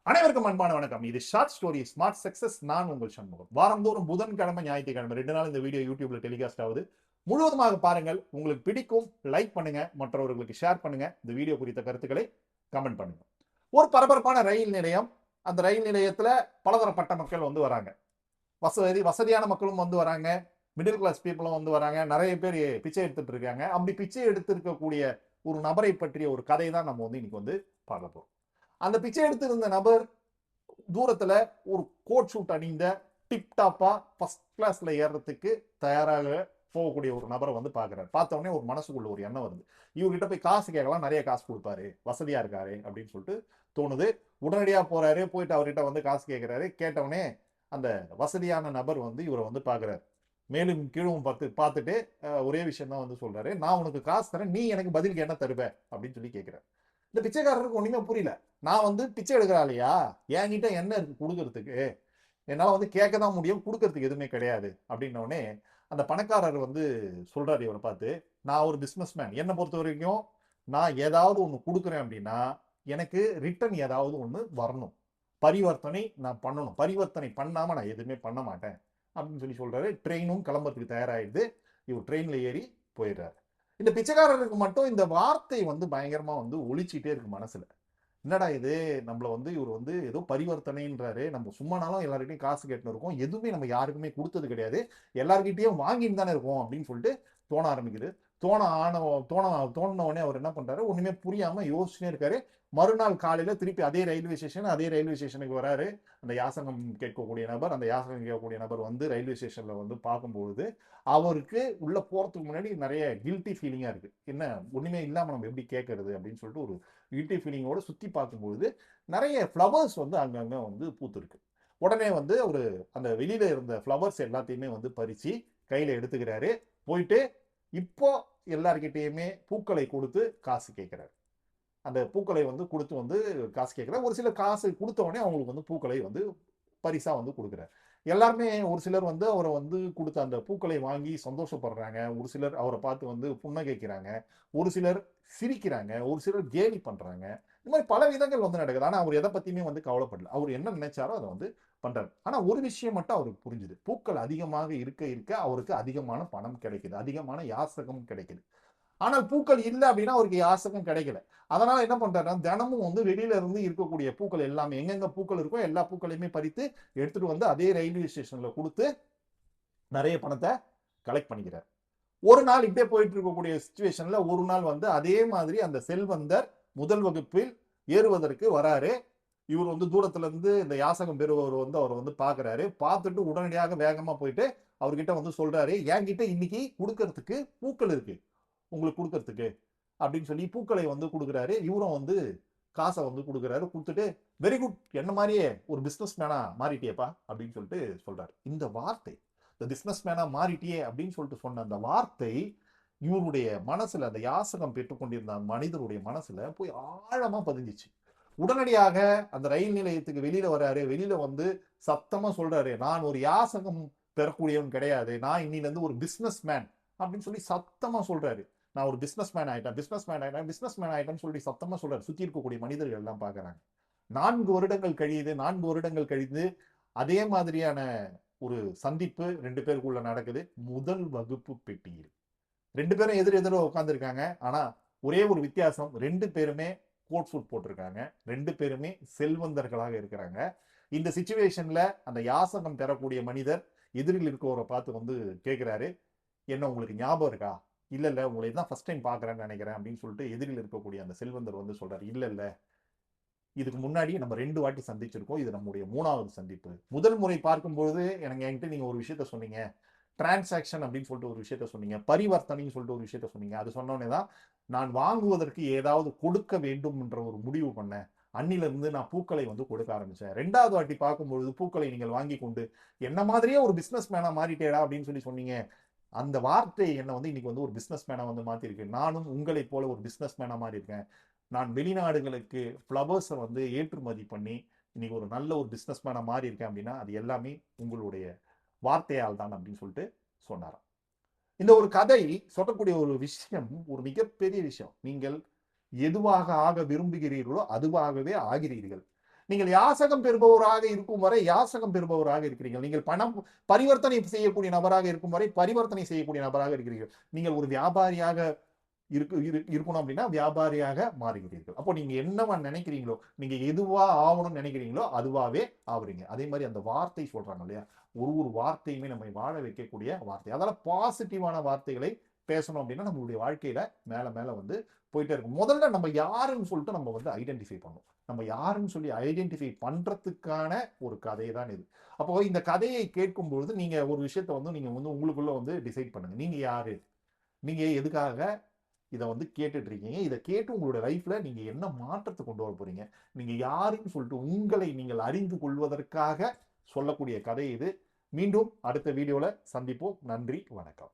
அனைவருக்கும் அன்பான வணக்கம். இது ஷார்ட் ஸ்டோரி ஸ்மார்ட் சக்சஸ். நான் உங்கள் சண்முகம். வாரந்தோறும் புதன்கிழமை, ஞாயிற்றுக்கிழமை 2 நாள் இந்த வீடியோ யூடியூப்ல டெலிகாஸ்ட் ஆகுது. முழுவதுமாக பாருங்கள். உங்களுக்கு பிடிக்கும், லைக் பண்ணுங்க, மற்றவர்களுக்கு ஷேர் பண்ணுங்க. இந்த வீடியோ குறித்த கருத்துக்களை கமெண்ட் பண்ணுங்க. ஒரு பரபரப்பான ரயில் நிலையம். அந்த ரயில் நிலையத்துல பலதரப்பட்ட மக்கள் வந்து வராங்க. வசதியான மக்களும் வந்து வராங்க, மிடில் கிளாஸ் பீப்புளும் வந்து வராங்க. நிறைய பேர் பிச்சை எடுத்துட்டு இருக்காங்க. அப்படி பிச்சை எடுத்திருக்கக்கூடிய ஒரு நபரை பற்றிய ஒரு கதை தான் நம்ம வந்து இன்னைக்கு வந்து பார்க்க போறோம். அந்த பிச்சை எடுத்திருந்த நபர் தூரத்துல ஒரு கோட் ஷூட் அணிந்த டிப்டாப்பா ஃபர்ஸ்ட் கிளாஸ்ல ஏறதுக்கு தயாராக போகக்கூடிய ஒரு நபரை வந்து பாக்குறாரு. பார்த்த உடனே ஒரு மனசுக்குள்ள ஒரு எண்ணம் வருது. இவர்கிட்ட போய் காசு கேட்கலாம், நிறைய காசு கொடுப்பாரு, வசதியா இருக்காரு அப்படின்னு சொல்லிட்டு தோணுது. உடனடியா போறாரு, போயிட்டு அவர்கிட்ட வந்து காசு கேட்கிறாரு. கேட்டவுடனே அந்த வசதியான நபர் வந்து இவரை வந்து பாக்குறாரு. மேலும் கீழும் பார்த்துட்டு ஒரே விஷயம் தான் வந்து சொல்றாரு. நான் உனக்கு காசு தரேன், நீ எனக்கு பதிலுக்கு என்ன தருவ அப்படின்னு சொல்லி கேட்கிறாரு. இந்த பிச்சைக்காரருக்கு ஒண்ணுமே புரியல. நான் வந்து பிச்சை எடுக்கிறாளையா, என்கிட்ட என்ன இருக்கு கொடுக்கறதுக்கு, என்னால வந்து கேட்க தான் முடியும், கொடுக்கறதுக்கு எதுவுமே கிடையாது அப்படின்ன உடனே அந்த பணக்காரர் வந்து சொல்றாரு இவரை பார்த்து, நான் ஒரு பிசினஸ் மேன், என்னை பொறுத்த வரைக்கும் நான் ஏதாவது ஒண்ணு கொடுக்குறேன் அப்படின்னா எனக்கு ரிட்டர்ன் ஏதாவது ஒண்ணு வரணும், பரிவர்த்தனை நான் பண்ணணும், பரிவர்த்தனை பண்ணாம நான் எதுவுமே பண்ண மாட்டேன் அப்படின்னு சொல்லி சொல்றாரு. ட்ரெயினும் கிளம்புறதுக்கு தயாராகிடுது. இவர் ட்ரெயின்ல ஏறி போயிடுறாரு. இந்த பிச்சைக்காரருக்கு மட்டும் இந்த வார்த்தை வந்து பயங்கரமா வந்து ஒழிச்சிட்டே இருக்கு மனசுல. என்னடா இது, நம்மள வந்து இவர் வந்து ஏதோ பரிவர்த்தனைன்றாரு, நம்ம சும்மானாலும் எல்லார்கிட்டையும் காசு கேட்டுன்னு இருக்கோம், எதுவுமே நம்ம யாருக்குமே கொடுத்தது கிடையாது, எல்லார்கிட்டயும் வாங்கிட்டு தானே இருக்கோம் அப்படின்னு சொல்லிட்டு தோண ஆரம்பிக்குது. தோண ஆன தோண தோணுன உடனே அவர் என்ன பண்றாரு, ஒண்ணுமே புரியாம யோசிச்சுட்டே இருக்காரு. மறுநாள் காலையில திருப்பி அதே ரயில்வே ஸ்டேஷனுக்கு வராரு. அந்த யாசகம் கேட்கக்கூடிய நபர், அந்த யாசகம் கேட்கக்கூடிய நபர் வந்து ரயில்வே ஸ்டேஷன்ல வந்து பார்க்கும்பொழுது அவருக்கு உள்ள போறதுக்கு முன்னாடி நிறைய கில்ட்டி ஃபீலிங்கா இருக்கு. என்ன ஒண்ணுமே இல்லாம நம்ம எப்படி கேட்கறது அப்படின்னு சொல்லிட்டு ஒரு கில்ட்டி ஃபீலிங்கோட சுத்தி பார்க்கும்பொழுது நிறைய ஃப்ளவர்ஸ் வந்து அங்கங்க வந்து பூத்துருக்கு. உடனே வந்து ஒரு அந்த வெளியில இருந்த ஃப்ளவர்ஸ் எல்லாத்தையுமே வந்து பறிச்சு கையில எடுத்துக்கிறாரு. போயிட்டு இப்போ எல்லார்கிட்டயுமே பூக்களை கொடுத்து காசு கேட்கிறாரு. அந்த பூக்களை வந்து கொடுத்து வந்து காசு கேட்கிறார். ஒரு சிலர் காசு கொடுத்த உடனே அவங்களுக்கு வந்து பூக்களை வந்து பரிசா வந்து கொடுக்குறாரு. எல்லாருமே ஒரு சிலர் வந்து அவரை வந்து கொடுத்த அந்த பூக்களை வாங்கி சந்தோஷப்படுறாங்க. ஒரு சிலர் அவரை பார்த்து வந்து புன்னகைக்கிறாங்க. ஒரு சிலர் சிரிக்கிறாங்க. ஒரு சிலர் கேலி பண்றாங்க. இந்த மாதிரி பல விதங்கள் வந்து நடக்குது. ஆனா அவர் எதை பத்தியுமே வந்து கவலைப்படல. அவர் என்ன நினைச்சாரோ அதை வந்து பண்றாரு. ஆனா ஒரு விஷயம் மட்டும் அவருக்கு புரிஞ்சுது. பூக்கள் அதிகமாக இருக்க இருக்க அவருக்கு அதிகமான பணம் கிடைக்குது, அதிகமான யாசகம் கிடைக்குது. ஆனால் பூக்கள் இல்லை அப்படின்னா அவருக்கு யாசகம் கிடைக்கல. அதனால என்ன பண்றாருன்னா தினமும் வந்து வெளியில இருந்து இருக்கக்கூடிய பூக்கள் எல்லாமே, எங்கெங்க பூக்கள் இருக்கோ எல்லா பூக்களையுமே பறித்து எடுத்துட்டு வந்து அதே ரயில்வே ஸ்டேஷன்ல கொடுத்து நிறைய பணத்தை கலெக்ட் பண்ணிக்கிறார். ஒரு நாள் இப்படியே போயிட்டு இருக்கக்கூடிய சுச்சுவேஷன்ல ஒரு நாள் வந்து அதே மாதிரி அந்த செல்வந்தர் முதல் வகுப்பில் ஏறுவதற்கு வராரு. இவர் வந்து தூரத்துல இருந்து இந்த யாசகம் பெறுவர் வந்து அவர் வந்து பாக்குறாரு. பார்த்துட்டு உடனடியாக வேகமா போயிட்டு அவர்கிட்ட வந்து சொல்றாரு, என்கிட்ட இன்னைக்கு கொடுக்கறதுக்கு பூக்கள் இருக்கு உங்களுக்கு கொடுக்கறதுக்கு அப்படின்னு சொல்லி பூக்களை வந்து கொடுக்குறாரு. இவரும் வந்து காசை வந்து கொடுக்குறாரு. கொடுத்துட்டு வெரி குட், என்ன மாதிரியே ஒரு பிசினஸ் மேனா மாறிட்டியப்பா அப்படின்னு சொல்லிட்டு சொல்றாரு. இந்த வார்த்தை, இந்த பிசினஸ் மேனா மாறிட்டியே அப்படின்னு சொல்லிட்டு சொன்ன அந்த வார்த்தை இவருடைய மனசுல, அந்த யாசகம் பெற்றுக்கொண்டிருந்த அந்த மனிதருடைய மனசுல போய் ஆழமா பதிஞ்சிச்சு. உடனடியாக அந்த ரயில் நிலையத்துக்கு வெளியில வர்றாரு. வெளியில வந்து சத்தமா சொல்றாரு, நான் ஒரு யாசகம் பெறக்கூடியவன் கிடையாது, நான் இன்னில இருந்து ஒரு பிசினஸ் மேன் அப்படின்னு சொல்லி சத்தமா சொல்றாரு. நான் ஒரு பிசினஸ் மேன் ஆயிட்டேன், பிசினஸ் மேன் ஆயிட்டேன், பிசினஸ் மேன் ஆயிட்டேன்னு சொல்லி சத்தமா சொல்றாரு. சுத்தி இருக்கக்கூடிய மனிதர்கள் எல்லாம் பாக்குறாங்க. 4 வருடங்கள் கழியுது. 4 வருடங்கள் கழிந்து அதே மாதிரியான ஒரு சந்திப்பு 2 பேருக்குள்ள நடக்குது. முதல் வகுப்பு பெட்டியில் 2 பேரும் எதிர் எதிர உட்கார்ந்துருக்காங்க. ஆனா ஒரே ஒரு வித்தியாசம், 2 பேருமே கோட் சூட் போட்டிருக்காங்க. 2 பேருமே செல்வந்தர்களாக இருக்கிறாங்க. இந்த சிச்சுவேஷன்ல அந்த யாசகம் பெறக்கூடிய மனிதர் எதிரில் இருக்கவரை பார்த்து வந்து கேட்கிறாரு, என்ன உங்களுக்கு ஞாபகம் இருக்கா? இல்ல இல்ல, உங்களை தான் ஃபர்ஸ்ட் டைம் பாக்குறேன்னு நினைக்கிறேன் அப்படின்னு சொல்லிட்டு எதிரில் இருக்கக்கூடிய அந்த செல்வந்தர் வந்து சொல்றாரு, இல்ல இல்ல, இதுக்கு முன்னாடி நம்ம 2 வாட்டி சந்திச்சிருக்கோம், இது நம்முடைய 3வது சந்திப்பு. முதல் முறை பார்க்கும்போது என்கிட்ட நீங்க ஒரு விஷயத்த சொன்னீங்க, டிரான்சாக்ஷன் அப்படின்னு சொல்லிட்டு ஒரு விஷயத்த சொன்னீங்க, பரிவர்த்தனைன்னு சொல்லிட்டு ஒரு விஷயத்த சொன்னீங்க. அது சொன்னோடனே தான் நான் வாங்குவதற்கு ஏதாவது கொடுக்க வேண்டும் என்ற ஒரு முடிவு பண்ணேன். அன்னில இருந்து நான் பூக்களை வந்து கொடுக்க ஆரம்பிச்சேன். 2வது வாட்டி பார்க்கும்பொழுது பூக்களை நீங்கள் வாங்கி கொண்டு என்ன மாதிரியே ஒரு பிசினஸ் மேனா மாறிட்டேடா அப்படின்னு சொல்லி சொன்னீங்க. அந்த வார்த்தை என்ன வந்து இன்னைக்கு வந்து ஒரு பிசினஸ் மேனா வந்து மாத்திருக்கு. நானும் உங்களைப் போல ஒரு பிசினஸ் மேனா மாறி இருக்கேன். நான் வெளிநாடுகளுக்கு ஃப்ளவர்ஸை வந்து ஏற்றுமதி பண்ணி இன்னைக்கு ஒரு நல்ல ஒரு பிசினஸ் மேனா மாறி இருக்கேன் அப்படின்னா அது எல்லாமே உங்களுடைய வார்த்தையால் தான் அப்படின்னு சொல்லிட்டு சொன்னாராம். இந்த ஒரு கதை சொல்லக்கூடிய ஒரு விஷயம் ஒரு மிகப்பெரிய விஷயம். நீங்கள் எதுவாக ஆக விரும்புகிறீர்களோ அதுவாகவே ஆகிறீர்கள். நீங்கள் யாசகம் பெறுபவராக இருக்கும் வரை யாசகம் பெறுபவராக இருக்கிறீர்கள். நீங்கள் பணம் பரிவர்த்தனை செய்யக்கூடிய நபராக இருக்கும் வரை பரிவர்த்தனை செய்யக்கூடிய நபராக இருக்கிறீர்கள். நீங்கள் ஒரு வியாபாரியாக இருக்கணும் அப்படின்னா வியாபாரியாக மாறுகிறீர்கள். அப்போ நீங்க என்னவா நினைக்கிறீங்களோ, நீங்க எதுவா ஆகணும்னு நினைக்கிறீங்களோ அதுவாவே ஆகுறீங்க. அதே மாதிரி அந்த வார்த்தை சொல்றாங்க இல்லையா, ஒரு வார்த்தையுமே நம்மை வாழ வைக்கக்கூடிய வார்த்தை. அதனால பாசிட்டிவான வார்த்தைகளை பேசணும் அப்படின்னா நம்மளுடைய வாழ்க்கையில மேல மேல வந்து போயிட்டே இருக்கும். முதல்ல நம்ம யாருன்னு சொல்லிட்டு நம்ம வந்து ஐடென்டிஃபை பண்ணணும். நம்ம யாருன்னு சொல்லி ஐடென்டிஃபை பண்றதுக்கான ஒரு கதை தான் இது. அப்போ இந்த கதையை கேட்கும் பொழுது நீங்க ஒரு விஷயத்த வந்து நீங்க வந்து உங்களுக்குள்ள வந்து டிசைட் பண்ணுங்க. நீங்க யாரு, நீங்க எதுக்காக இதை வந்து கேட்டுட்டு இருக்கீங்க, இதை கேட்டு உங்களுடைய லைஃப்ல நீங்க என்ன மாற்றத்தை கொண்டு வர போறீங்க, நீங்க யாருன்னு சொல்லிட்டு உங்களை நீங்கள் அறிந்து கொள்வதற்காக சொல்லக்கூடிய கதை இது. மீண்டும் அடுத்த வீடியோல சந்திப்போம். நன்றி, வணக்கம்.